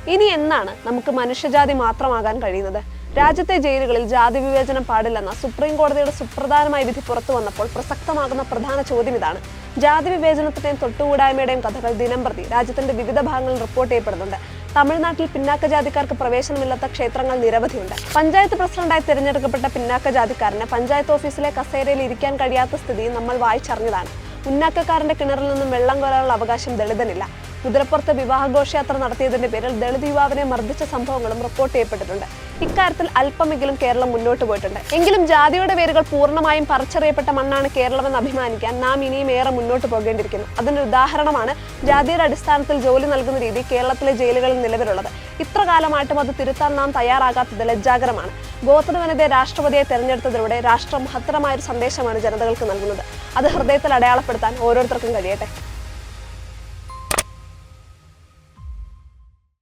ഇനി എന്നാണ് നമുക്ക് മനുഷ്യജാതി മാത്രമാകാൻ കഴിയുന്നത്? രാജ്യത്തെ ജയിലുകളിൽ ജാതി വിവേചനം പാടില്ലെന്ന സുപ്രീം കോടതിയുടെ സുപ്രധാനമായ വിധി പുറത്തു വന്നപ്പോൾ പ്രസക്തമാകുന്ന പ്രധാന ചോദ്യം ഇതാണ്. ജാതി വിവേചനത്തിന്റെയും തൊട്ടുകൂടായ്മയുടെയും കഥകൾ ദിനംപ്രതി രാജ്യത്തിന്റെ വിവിധ ഭാഗങ്ങളിൽ റിപ്പോർട്ട് ചെയ്യപ്പെടുന്നുണ്ട്. തമിഴ്നാട്ടിൽ പിന്നാക്ക ജാതിക്കാർക്ക് പ്രവേശനമില്ലാത്ത ക്ഷേത്രങ്ങൾ നിരവധിയുണ്ട്. പഞ്ചായത്ത് പ്രസിഡന്റായി തിരഞ്ഞെടുക്കപ്പെട്ട പിന്നാക്ക ജാതിക്കാരന് പഞ്ചായത്ത് ഓഫീസിലെ കസേരയിൽ ഇരിക്കാൻ കഴിയാത്ത സ്ഥിതി നമ്മൾ വായിച്ചറിഞ്ഞതാണ്. ഉന്നാക്കക്കാരന്റെ കിണറിൽ നിന്നും വെള്ളം കോരാനുള്ള അവകാശം ദളിതനില്ല. കുതിരപ്പുറത്ത് വിവാഹഘോഷയാത്ര നടത്തിയതിന്റെ പേരിൽ ദളിത് യുവാവിനെ മർദ്ദിച്ച സംഭവങ്ങളും റിപ്പോർട്ട് ചെയ്യപ്പെട്ടിട്ടുണ്ട്. ഇക്കാര്യത്തിൽ അല്പമെങ്കിലും കേരളം മുന്നോട്ട് പോയിട്ടുണ്ട്. എങ്കിലും ജാതിയുടെ വേരുകൾ പൂർണ്ണമായും പറിച്ചറിയപ്പെട്ട മണ്ണാണ് കേരളമെന്ന് അഭിമാനിക്കാൻ നാം ഇനിയും ഏറെ മുന്നോട്ട് പോകേണ്ടിയിരിക്കുന്നു. അതിന്റെ ഉദാഹരണമാണ് ജാതിയുടെ അടിസ്ഥാനത്തിൽ ജോലി നൽകുന്ന രീതി കേരളത്തിലെ ജയിലുകളിൽ നിലവിലുള്ളത്. ഇത്ര കാലമായിട്ടും അത് തിരുത്താൻ നാം തയ്യാറാകാത്തത് ലജ്ജാകരമാണ്. ഗോത്ര വനിതയെ രാഷ്ട്രപതിയെ തെരഞ്ഞെടുത്തതിലൂടെ രാഷ്ട്രം മഹത്തരമായൊരു സന്ദേശമാണ് ജനതകൾക്ക് നൽകുന്നത്. അത് ഹൃദയത്തിൽ അടയാളപ്പെടുത്താൻ ഓരോരുത്തർക്കും കഴിയട്ടെ.